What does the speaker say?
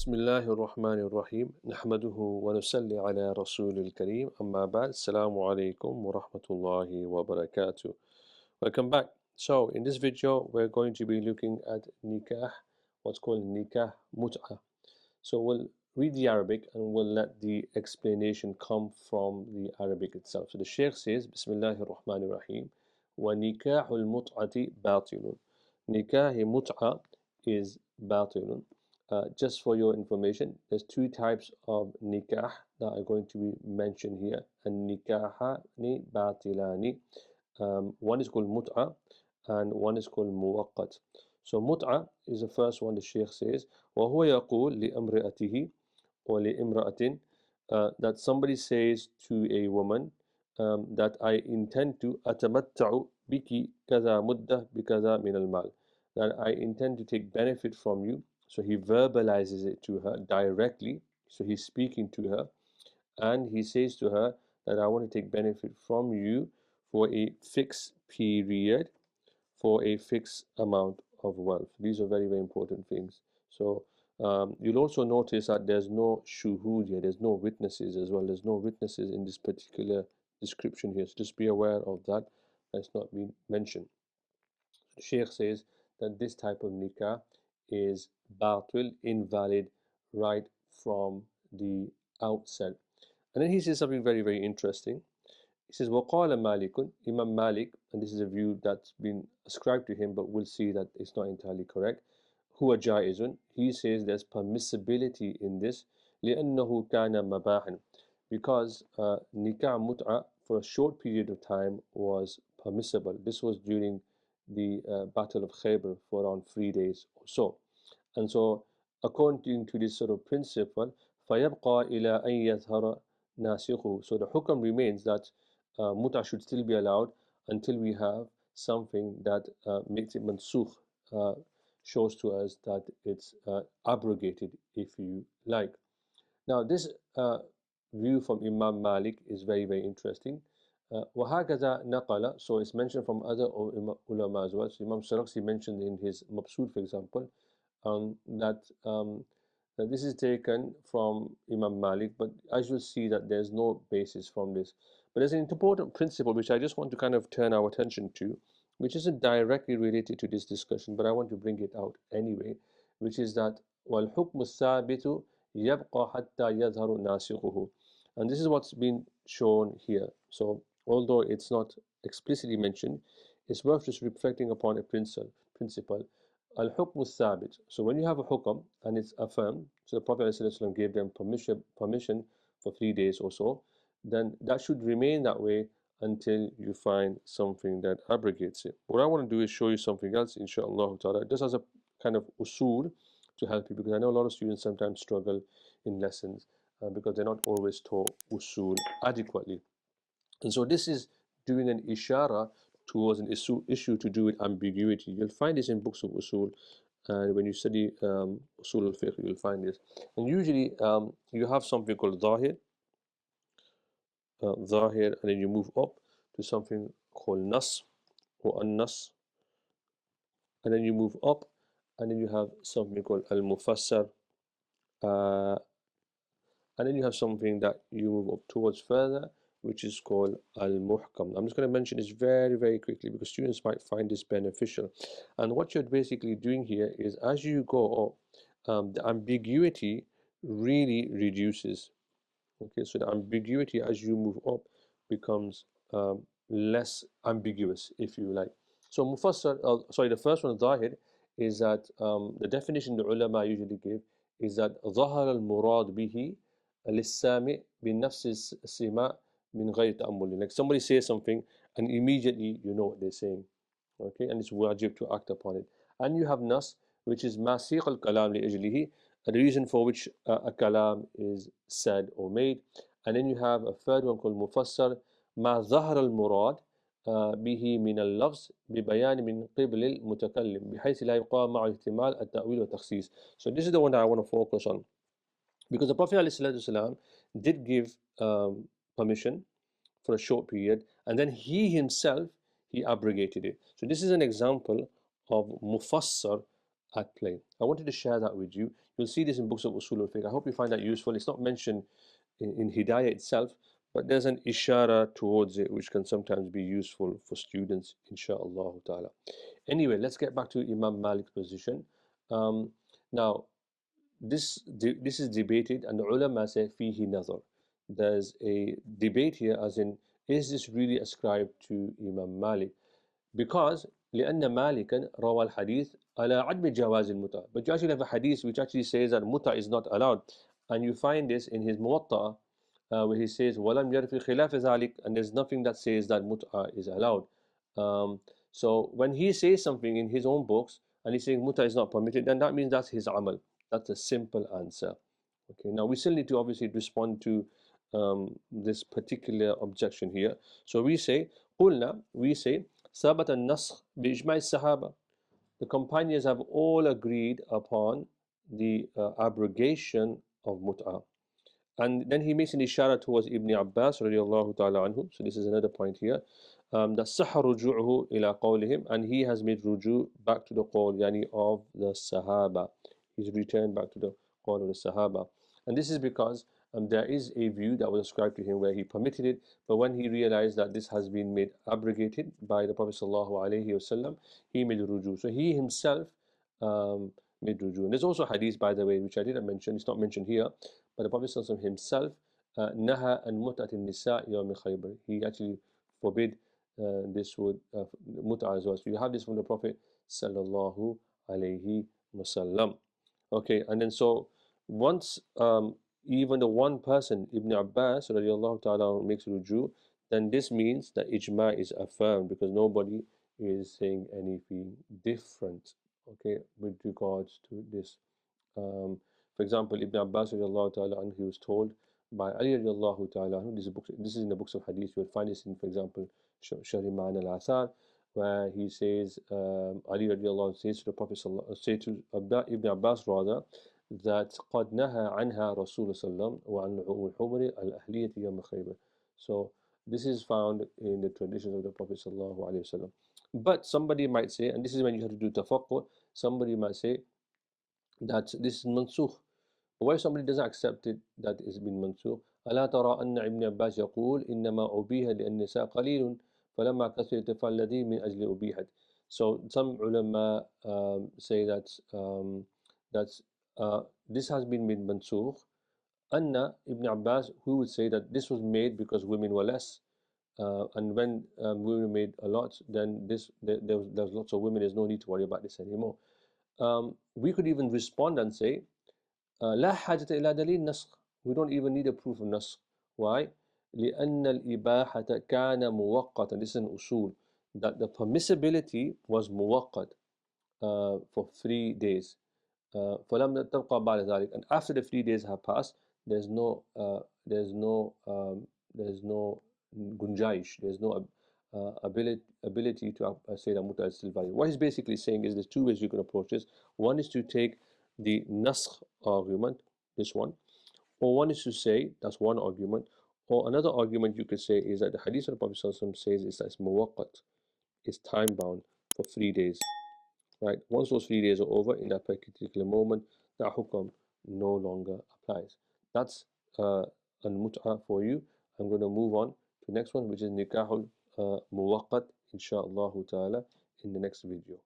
بسم الله الرحمن الرحيم نحمده ونصلي على رسول الكريم أما بعد السلام عليكم ورحمة الله وبركاته. Welcome back. So in this video we're going to be looking at nikah, what's called nikah mut'ah. So we'll read the Arabic and we'll let the explanation come from the Arabic itself. So the Sheikh says Bismillah ar-Rahman ar-Rahim wa nikahul mut'ati batilun. Nikah mut'ah is batilun. Just for your information, there's two types of nikah that are going to be mentioned here. And nikahani batilani. One is called mut'ah and one is called muwaqqat. So mut'ah is the first one the Sheikh says. وهو يقول لأمرأته or لإمرأة that somebody says to a woman that I intend to أتمتع بك كذا مدة بكذا من المال, that I intend to take benefit from you. So he verbalizes it to her directly. So he's speaking to her and he says to her that I want to take benefit from you for a fixed period, for a fixed amount of wealth. These are very, very important things. So you'll also notice that there's no shuhud here, there's no witnesses as well. There's no witnesses in this particular description here. So just be aware of that. That's not been mentioned. The Sheikh says that this type of nikah is batil, invalid, right from the outset. And then he says something very, very interesting. He says, وَقَالَ مَالِكٌ, Imam Malik, and this is a view that's been ascribed to him, but we'll see that it's not entirely correct. هو جائز, he says there's permissibility in this, لأنه كان مباحا, because nikah mut'a for a short period of time was permissible. This was during the Battle of Khaybar for around 3 days or so. And so, according to this sort of principle, فَيَبْقَى إِلَى أَنْ يَظْهَرَ نَاسِخُهُ. So the hukam remains that muta should still be allowed until we have something that makes it mansukh, shows to us that it's abrogated, if you like. Now this view from Imam Malik is very, very interesting. وهكذا نقل, so it's mentioned from other ulama as well. So Imam Sarakhsi mentioned in his Mabsud, for example, that this is taken from Imam Malik, but as you'll see that there's no basis from this. But there's an important principle which I just want to kind of turn our attention to, which isn't directly related to this discussion, but I want to bring it out anyway, which is that وَالْحُكْمُ الثَّابِتُ يَبْقَى حَتَّى يَظْهَرُ نَاسِخُهُ. And this is what's been shown here. So although it's not explicitly mentioned, it's worth just reflecting upon a principle. Al-hukm al-thabit. So when you have a hukam and it's affirmed, so the Prophet ﷺ gave them permission for 3 days or so, then that should remain that way until you find something that abrogates it. What I want to do is show you something else, inshallah ta'ala, just as a kind of usul to help you, because I know a lot of students sometimes struggle in lessons because they're not always taught usul adequately. And so this is doing an ishara towards an issue to do with ambiguity. You'll find this in books of usul, and when you study usul al-fiqh, you'll find this. And usually you have something called zahir, and then you move up to something called nas or an-nas, and then you move up, and then you have something called al-mufassar, and then you have something that you move up towards further, which is called al-muhkam. I'm just going to mention this very, very quickly because students might find this beneficial. And what you're basically doing here is, as you go up, the ambiguity really reduces. Okay, so the ambiguity as you move up becomes less ambiguous, if you like. So mufassar, the first one, zahir, is that the definition the ulama usually give is that ظهر المراد به للسامع بنفس السماع من غير تأمل. Like somebody says something and immediately you know what they're saying. Okay, and it's wajib to act upon it. And you have nas, which is masiq al-kalam li-ajlihi, the reason for which a kalam is said or made. And then you have a third one called mufassar, ما ظهر المراد به من اللفظ ببيان من قبل المتكلم بحيث لا يقام مع احتمال التأويل والتخصيص. So this is the one that I want to focus on, because the Prophet ﷺ did give permission for a short period, and then he himself he abrogated it. So this is an example of mufassar at play. I wanted to share that with you. You'll see this in books of Usul al-Fiqh. I hope you find that useful. It's not mentioned in Hidayah itself, but there's an ishara towards it which can sometimes be useful for students, insha'Allah ta'ala. Anyway, let's get back to Imam Malik's position. Now, this is debated, and the ulama say fihi nazar. There's a debate here, as in, is this really ascribed to Imam Malik? Because لأن مالكا روى الحديث على عدم جواز المتعة. But you actually have a hadith which actually says that muta is not allowed, and you find this in his Muwatta, where he says ولم يرد في خلاف ذلك, and there's nothing that says that muta is allowed. So when he says something in his own books and he's saying muta is not permitted, then that means that's his amal. That's a simple answer. Okay, now we still need to obviously respond to this particular objection here. So we say قلنا, we say ثبت النسخ بإجماع الصحابة. The companions have all agreed upon the abrogation of mut'ah. And then he makes an ishara towards Ibn Abbas radiallahu ta'ala anhu. So this is another point here. That صح رجوعه إلى قولهم, and he has made ruju back to the qawl, yani of the Sahaba. He's returned back to the qawl of the Sahaba. And this is because there is a view that was ascribed to him where he permitted it, but when he realized that this has been made abrogated by the Prophet sallallahu alaihi wasallam, he made ruju. So he himself made ruju. And there's also hadith, by the way, which I didn't mention. It's not mentioned here, but the Prophet sallallahu alaihi wasallam himself naha an mut'at nisa yawm Khaybar. He actually forbid this would mut'ah as well. So you have this from the Prophet sallallahu alaihi wasallam. Okay, and then so once even the one person, Ibn Abbas radiallahu ta'ala, makes ruju, then this means that ijma is affirmed because nobody is saying anything different, okay, with regards to this. For example, Ibn Abbas radiallahu ta'ala anhu, he was told by Ali radiallahu ta'ala anhu, this is in the books of hadith, you'll find this in, for example, Sharh Ma'an al-Athar, where he says, Ali radiallahu says to the Prophet, say to Ibn Abbas rather, that قد نهى عنها رسول صلى الله عليه وسلم وعن الحمر الأهلية يوم خيبر. So this is found in the traditions of the Prophet sallallahu alaihi wasallam. But somebody might say, and this is when you have to do tafaqquh, somebody might say that this is mansukh. Why somebody doesn't accept it that it's been mansukh? ألا ترى أن ابن عباس يقول إنما أبيها لأن النساء قليل فلما كثر التفعل الذي من أجل أبيحت. So some ulama say that this has been made mansukh. Anna Ibn Abbas, who would say that this was made because women were less, and when women made a lot, then there's lots of women. There's no need to worry about this anymore. We could even respond and say, لا حاجة إلى دليل نسخ. We don't even need a proof of نسخ. Why? لأن الإباحة كان مؤقتا. This is an usul, that the permissibility was مؤقت for 3 days. فلم تبقى بعد ذلك. And after the 3 days have passed, there's no gunjaish, there's no ability to say that muta is still valid. What he's basically saying is there's two ways you can approach this. One is to take the naskh argument, this one, or one is to say, that's one argument, or another argument you could say is that the hadith of the Prophet ﷺ says is that it's muwaqqat, it's time bound for 3 days. Right? Once those 3 days are over, in that particular moment, that hukam no longer applies. That's al-mut'ah for you. I'm going to move on to the next one, which is nikahul muwaqqat, inshaAllah ta'ala, in the next video.